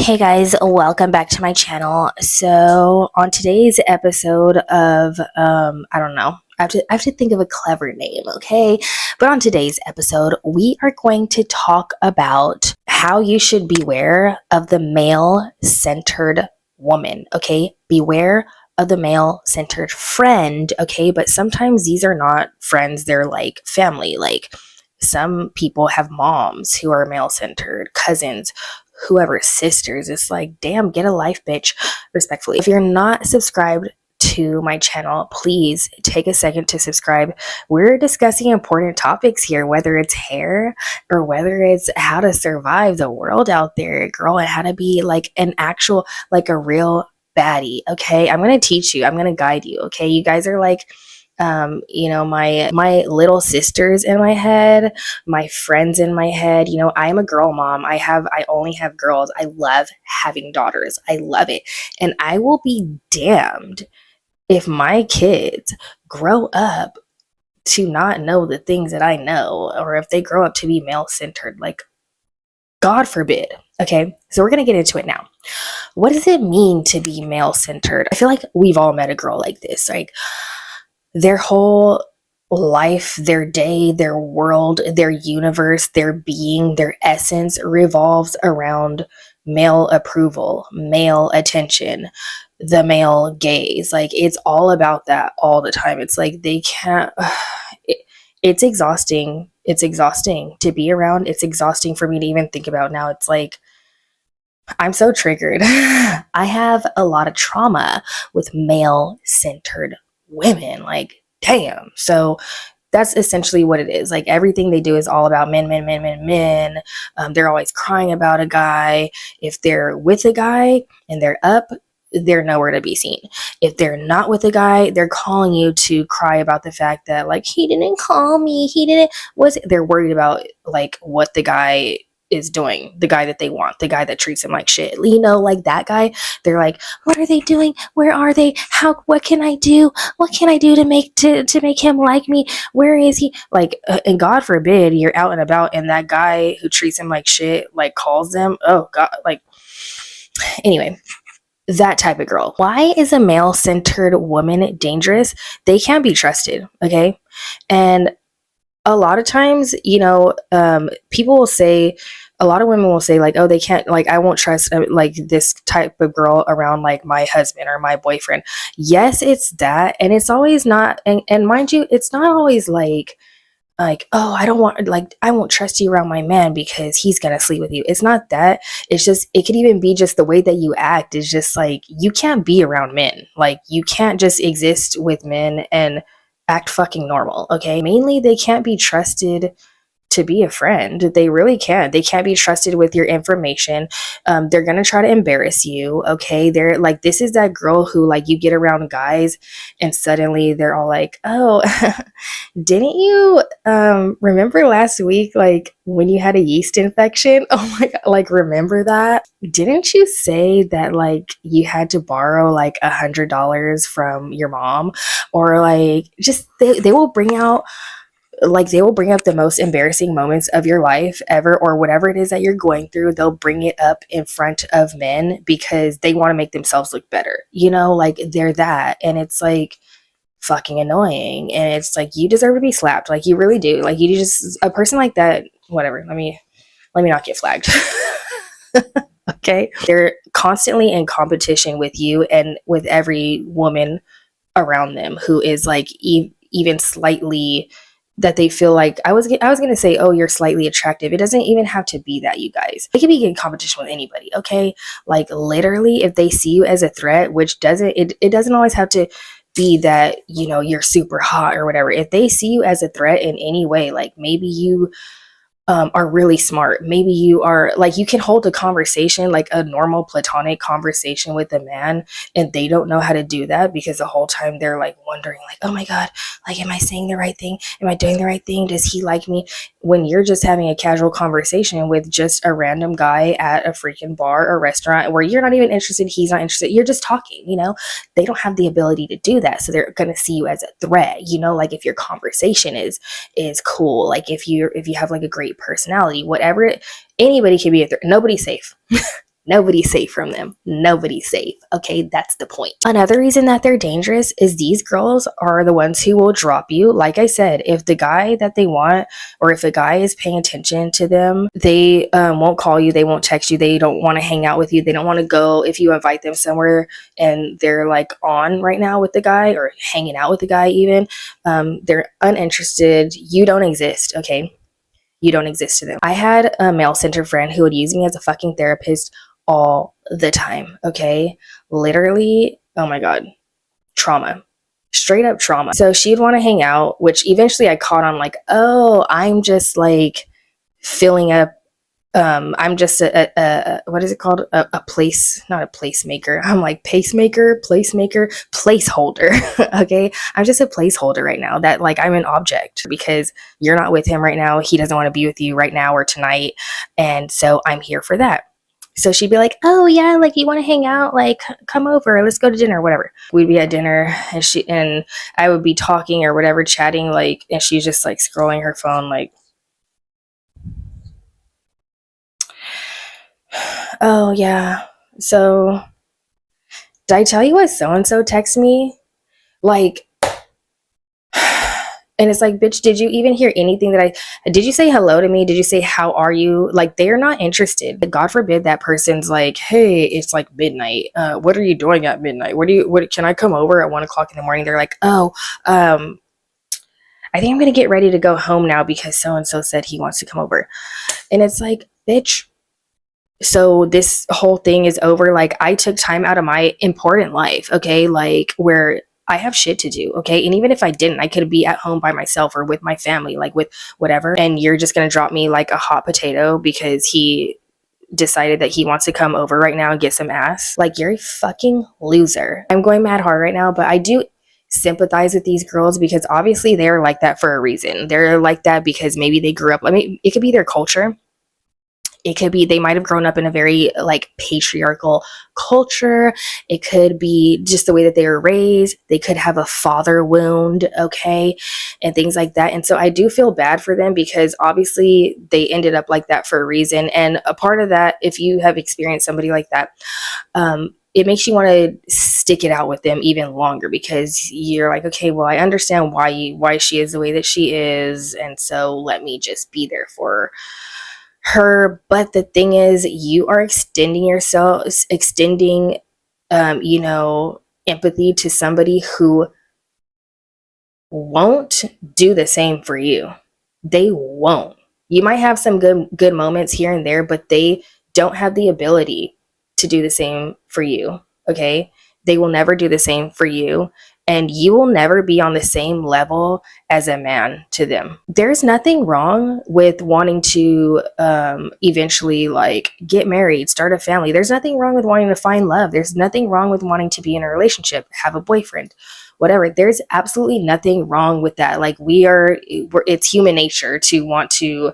Hey guys, welcome back to my channel. So on today's episode of I don't know. I have to think of a clever name, okay? But on today's episode, we are going to talk about how you should beware of the male-centered woman, okay? Beware of the male-centered friend, okay? But sometimes these are not friends, they're like family. Like some people have moms who are male-centered, cousins, whoever, sisters. It's like, damn, get a life, bitch. Respectfully, if you're not subscribed to my channel, please take a second to subscribe. We're discussing important topics here, whether it's hair or whether it's how to survive the world out there, girl, and how to be like an actual, like a real baddie. Okay, I'm gonna teach you, I'm gonna guide you. Okay, you guys are like my little sisters in my head, my friends in my head. I'm a girl mom. I only have girls. I love having daughters. I love it. And I will be damned if my kids grow up to not know the things that I know, or if they grow up to be male centered. Like, God forbid. Okay, so we're gonna get into it now. What does it mean to be male centered? I feel like we've all met a girl like this. Like, their whole life, their day, their world, their universe, their being, their essence revolves around male approval, male attention, the male gaze. Like, it's all about that all the time. It's like they can't, it's exhausting. It's exhausting to be around. It's exhausting for me to even think about now. It's like, I'm so triggered. I have a lot of trauma with male-centered women. Like, damn. So that's essentially what it is. Like, everything they do is all about men, men, men, men, men. They're always crying about a guy. If they're with a guy and they're up, they're nowhere to be seen. If they're not with a guy, they're calling you to cry about the fact that, like, he didn't call me, he didn't, they're worried about, like, what the guy is doing, the guy that they want, the guy that treats them like shit, like that guy. They're like, what are they doing, where are they, what can I do, to make him like me, where is he, like, and God forbid you're out and about and that guy who treats him like shit, like, calls them, oh god, like, anyway, that type of girl. Why is a male-centered woman dangerous? They can't be trusted, okay? And a lot of times, people will say, a lot of women will say, like, oh, they can't, like, I won't trust like this type of girl around, like, my husband or my boyfriend. Yes, it's that. And it's always not, and mind you, it's not always like, oh, I won't trust you around my man because he's gonna sleep with you. It's not that. It's just, it could even be just the way that you act is just like, you can't be around men. Like, you can't just exist with men and act fucking normal, okay? Mainly, they can't be trusted to be a friend. They really can't. They can't be trusted with your information. They're gonna try to embarrass you, okay? They're like, this is that girl who, like, you get around guys and suddenly they're all like, oh, didn't you remember last week, like, when you had a yeast infection? Oh my god, like, remember that? Didn't you say that, like, you had to borrow like $100 from your mom? Or like, just they will bring out, like, they will bring up the most embarrassing moments of your life ever, or whatever it is that you're going through. They'll bring it up in front of men because they want to make themselves look better, like, they're that. And it's like fucking annoying, and it's like, you deserve to be slapped. Like, you really do. Like, you just, a person like that, whatever, let me not get flagged. Okay, they're constantly in competition with you and with every woman around them who is like even slightly, that they feel like, I was gonna say, oh, you're slightly attractive. It doesn't even have to be that, you guys. They can be in competition with anybody, okay? Like, literally, if they see you as a threat, which it doesn't always have to be that, you're super hot or whatever. If they see you as a threat in any way, like, maybe you are really smart. Maybe you are, like, you can hold a conversation, like a normal platonic conversation with a man, and they don't know how to do that because the whole time they're like wondering, like, oh my god, like, am I saying the right thing? Am I doing the right thing? Does he like me? When you're just having a casual conversation with just a random guy at a freaking bar or restaurant where you're not even interested, he's not interested, you're just talking, they don't have the ability to do that. So they're going to see you as a threat, like, if your conversation is cool, like, if you have like a great personality, whatever, anybody can be a threat. Nobody's safe. Nobody's safe from them. Nobody's safe. Okay, that's the point. Another reason that they're dangerous is these girls are the ones who will drop you. Like I said, if the guy that they want, or if a guy is paying attention to them, they won't call you, they won't text you, they don't want to hang out with you, they don't want to go if you invite them somewhere and they're like on right now with the guy or hanging out with the guy even. They're uninterested. You don't exist, okay? You don't exist to them. I had a male-centered friend who would use me as a fucking therapist all the time, okay? Literally, oh my God, trauma. Straight up trauma. So she'd want to hang out, which eventually I caught on like, oh, I'm just like filling up. I'm just a what is it called? A place, not a placemaker. I'm like pacemaker, placemaker, placeholder. Okay. I'm just a placeholder right now, that like I'm an object because you're not with him right now. He doesn't want to be with you right now or tonight. And so I'm here for that. So she'd be like, oh yeah, like you want to hang out, like come over, let's go to dinner, whatever. We'd be at dinner and I would be talking or whatever, chatting, like, and she's just like scrolling her phone, like, oh yeah, so did I tell you what so-and-so texted me? Like, and it's like, bitch, did you even hear anything that did you say hello to me? Did you say, how are you? Like, they're not interested. God forbid that person's like, hey, it's like midnight. What are you doing at midnight? What can I come over at 1 o'clock in the morning? They're like, oh, I think I'm going to get ready to go home now because so-and-so said he wants to come over. And it's like, bitch, so this whole thing is over. Like, I took time out of my important life, okay? Like, where I have shit to do, okay? And even if I didn't, I could be at home by myself or with my family, like with whatever. And you're just gonna drop me like a hot potato because he decided that he wants to come over right now and get some ass. Like, you're a fucking loser. I'm going mad hard right now, but I do sympathize with these girls because obviously they're like that for a reason. They're like that because maybe they grew up, I mean, it could be their culture. It could be they might have grown up in a very like patriarchal culture. It could be just the way that they were raised. They could have a father wound, okay, and things like that. And so I do feel bad for them because obviously they ended up like that for a reason. And a part of that, if you have experienced somebody like that, it makes you want to stick it out with them even longer because you're like, okay, well, I understand why she is the way that she is, and so let me just be there for her. But the thing is, you are extending empathy to somebody who won't do the same for you. They won't. You might have some good moments here and there, but they don't have the ability to do the same for you, okay? They will never do the same for you, and you will never be on the same level as a man to them. There's nothing wrong with wanting to eventually like get married, start a family. There's nothing wrong with wanting to find love. There's nothing wrong with wanting to be in a relationship, have a boyfriend, whatever. There's absolutely nothing wrong with that. Like, it's human nature to want to,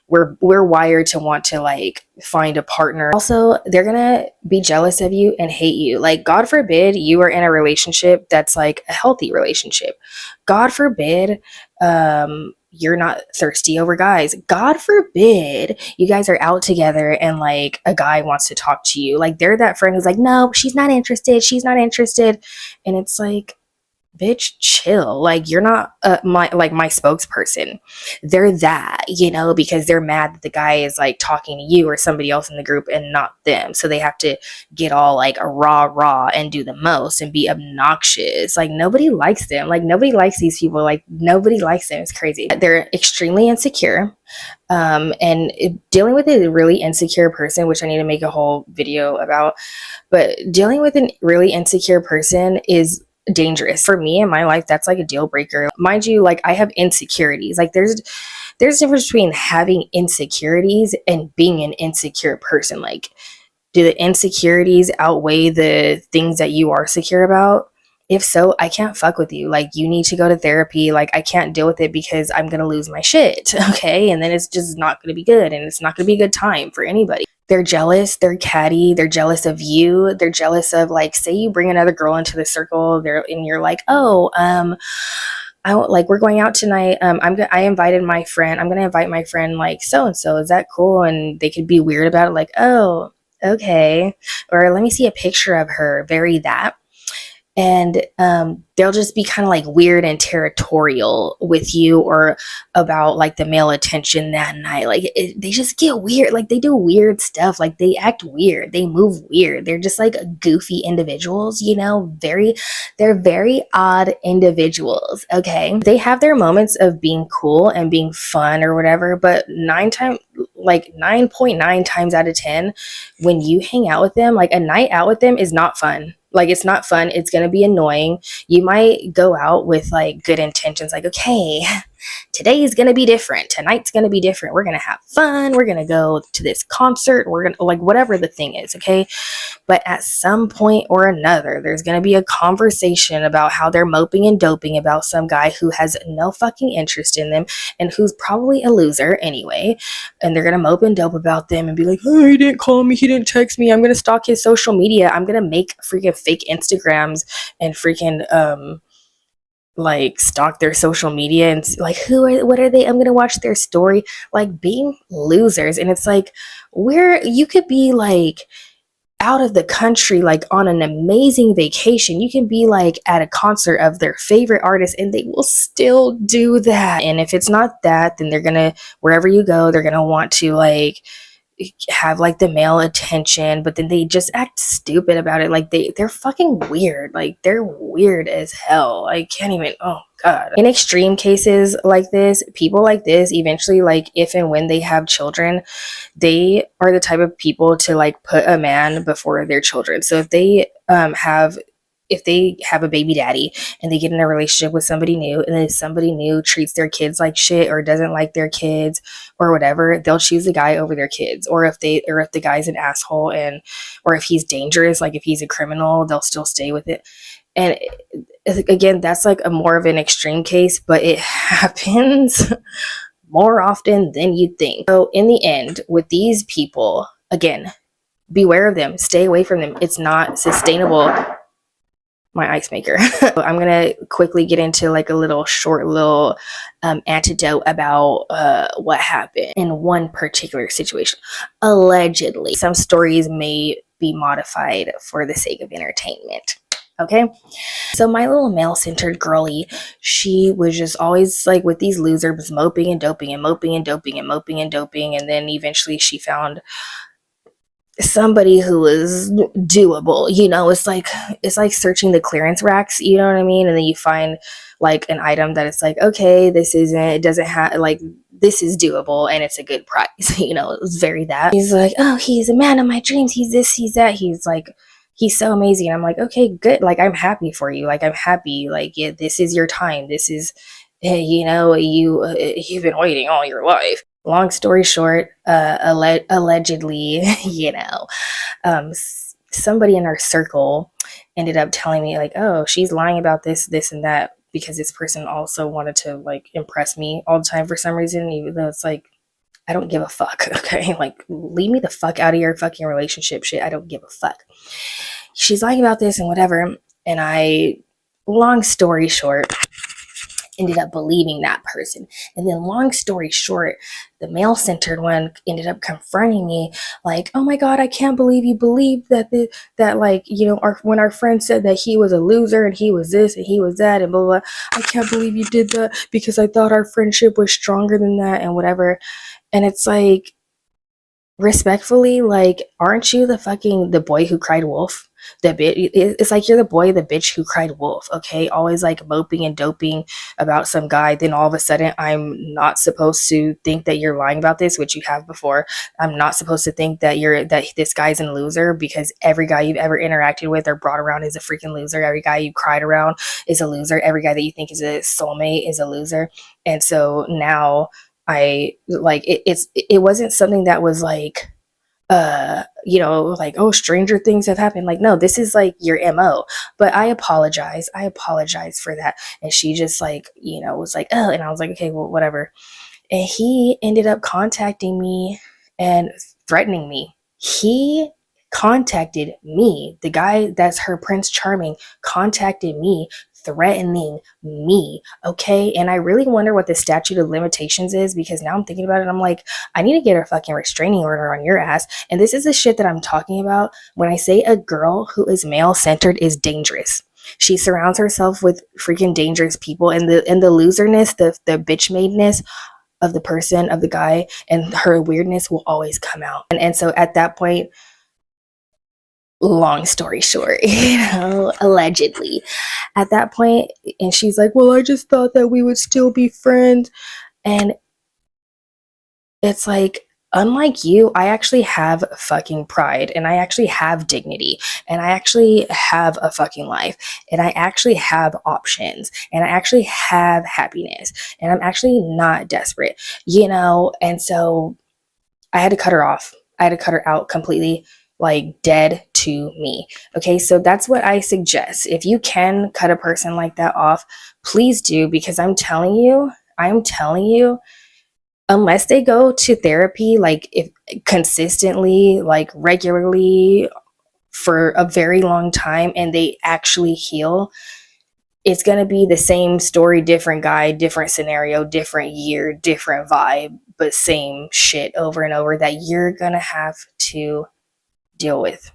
we're wired to want to like find a partner. Also, they're gonna be jealous of you and hate you. Like, God forbid you are in a relationship that's like a healthy relationship. God forbid you're not thirsty over guys. God forbid you guys are out together and like a guy wants to talk to you. Like, they're that friend who's like, no, she's not interested. She's not interested. And it's like, bitch, chill. Like, you're not my spokesperson. They're that, because they're mad that the guy is like talking to you or somebody else in the group and not them. So they have to get all like a rah and do the most and be obnoxious. Like, nobody likes them. Like, nobody likes these people. Like, nobody likes them. It's crazy. They're extremely insecure. And dealing with a really insecure person, which I need to make a whole video about, but dealing with a really insecure person is dangerous. For me in my life, that's like a deal breaker. Mind you, like, I have insecurities. Like, there's a difference between having insecurities and being an insecure person. Like, do the insecurities outweigh the things that you are secure about? If so, I can't fuck with you. Like, you need to go to therapy. Like, I can't deal with it because I'm gonna lose my shit, okay? And then it's just not gonna be good, and it's not gonna be a good time for anybody. They're jealous, they're catty, they're jealous of you, they're jealous of, like, say you bring another girl into the circle, and you're like, oh, we're going out tonight. I invited my friend. I'm gonna invite my friend, like, so and so. Is that cool? And they could be weird about it, like, oh, okay. Or let me see a picture of her, very that. And they'll just be kind of like weird and territorial with you, or about like the male attention that night. Like they just get weird. Like they do weird stuff. Like they act weird. They move weird. They're just like goofy individuals, you know, they're very odd individuals. Okay. They have their moments of being cool and being fun or whatever, but 9.9 times out of 10, when you hang out with them, like a night out with them is not fun. Like it's not fun. It's going to be annoying. You might go out with like good intentions, like, okay, today is going to be different. Tonight's going to be different. We're going to have fun. We're going to go to this concert. We're going to, like, whatever the thing is, okay? But at some point or another, there's going to be a conversation about how they're moping and doping about some guy who has no fucking interest in them and who's probably a loser anyway. And they're going to mope and dope about them and be like, oh, he didn't call me. He didn't text me. I'm going to stalk his social media. I'm going to make freaking fake Instagrams and freaking, like stalk their social media and like what are they, I'm gonna watch their story, like being losers. And it's like, where you could be like out of the country, like on an amazing vacation, you can be like at a concert of their favorite artist and they will still do that. And if it's not that, then they're gonna, wherever you go, they're gonna want to like have like the male attention, but then they just act stupid about it. Like they're fucking weird. Like they're weird as hell. I can't even, oh god. In extreme cases like this, people like this eventually, like if and when they have children, they are the type of people to like put a man before their children. So if they have a baby daddy and they get in a relationship with somebody new, and then somebody new treats their kids like shit or doesn't like their kids or whatever, they'll choose the guy over their kids. Or if the guy's an asshole, and or if he's dangerous, like if he's a criminal, they'll still stay with it. And again, that's like a more of an extreme case, but it happens more often than you'd think. So in the end, with these people, again, beware of them, stay away from them. It's not sustainable. My ice maker. I'm gonna quickly get into like a short little antidote about what happened in one particular situation. Allegedly, some stories may be modified for the sake of entertainment. Okay, so my little male-centered girly, she was just always like with these losers, moping and doping and moping and doping and moping and doping, and then eventually she found somebody who is doable. You know, it's like searching the clearance racks, you know what I mean? And then you find like an item that it's like, okay, it doesn't have, like, this is doable and it's a good price. You know, it was very that. He's like, oh, he's a man of my dreams, he's this, he's that, he's like, he's so amazing. And I'm like, okay, good, like I'm happy for you, like I'm happy, like, yeah, this is your time, this is, you know, you've been waiting all your life. Long story short, allegedly, you know, somebody in our circle ended up telling me like, oh, she's lying about this, this, and that, because this person also wanted to like impress me all the time for some reason, even though it's like, I don't give a fuck, okay? Like, leave me the fuck out of your fucking relationship shit. I don't give a fuck. She's lying about this and whatever. And long story short, ended up believing that person. And then long story short, the male-centered one ended up confronting me like, oh my god, I can't believe you believed that like, you know, when our friend said that he was a loser and he was this and he was that and blah blah, I can't believe you did that because I thought our friendship was stronger than that and whatever. And it's like, respectfully, like, aren't you the boy who cried wolf? It's like you're the boy, the bitch who cried wolf, okay? Always like moping and doping about some guy. Then all of a sudden, I'm not supposed to think that you're lying about this, which you have before. I'm not supposed to think that this guy's a loser because every guy you've ever interacted with or brought around is a freaking loser. Every guy you cried around is a loser. Every guy that you think is a soulmate is a loser. And so now it wasn't something that was like, you know, like, oh, stranger things have happened. Like, no, this is like your MO. But I apologize for that. And she just like, you know, was like, oh, and I was like, okay, well, whatever. And he ended up contacting me and threatening me. He contacted me. The guy that's her Prince Charming contacted me, threatening me. Okay. And I really wonder what the statute of limitations is, because now I'm thinking about it. I'm like, I need to get a fucking restraining order on your ass. And this is the shit that I'm talking about when I say a girl who is male centered is dangerous. She surrounds herself with freaking dangerous people, and the loserness, the bitch madeness of the person, of the guy, and her weirdness will always come out. And so at that point, long story short, allegedly, at that point, and she's like, well, I just thought that we would still be friends. And it's like, unlike you, I actually have fucking pride, and I actually have dignity, and I actually have a fucking life, and I actually have options, and I actually have happiness, and I'm actually not desperate, And so I had to cut her off. I had to cut her out completely, like dead to me. Okay, so that's what I suggest. If you can cut a person like that off, please do, because I'm telling you, unless they go to therapy, like if consistently, like regularly for a very long time, and they actually heal, it's going to be the same story, different guy, different scenario, different year, different vibe, but same shit over and over that you're going to have to deal with.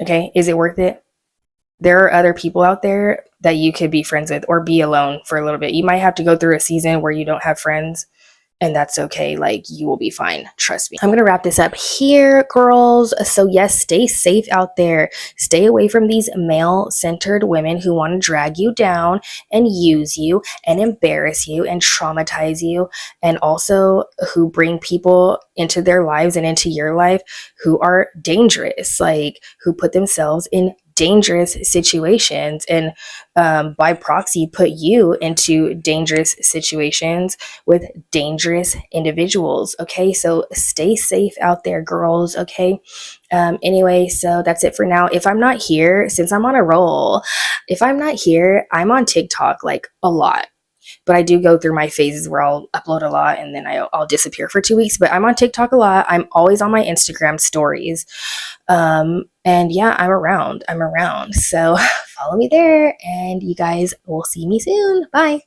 Okay, is it worth it? There are other people out there that you could be friends with, or be alone for a little bit. You might have to go through a season where you don't have friends, and that's okay. Like, you will be fine. Trust me. I'm going to wrap this up here, girls. So yes, stay safe out there. Stay away from these male-centered women who want to drag you down and use you and embarrass you and traumatize you, and also who bring people into their lives and into your life who are dangerous, like who put themselves in dangerous situations, and by proxy put you into dangerous situations with dangerous individuals. Okay, so stay safe out there, girls. Okay, anyway, so that's it for now. If I'm not here, since I'm on a roll, if I'm not here, I'm on TikTok like a lot, but I do go through my phases where I'll upload a lot and then I'll disappear for 2 weeks. But I'm on TikTok a lot. I'm always on my Instagram stories. And yeah, I'm around. So follow me there, and you guys will see me soon. Bye.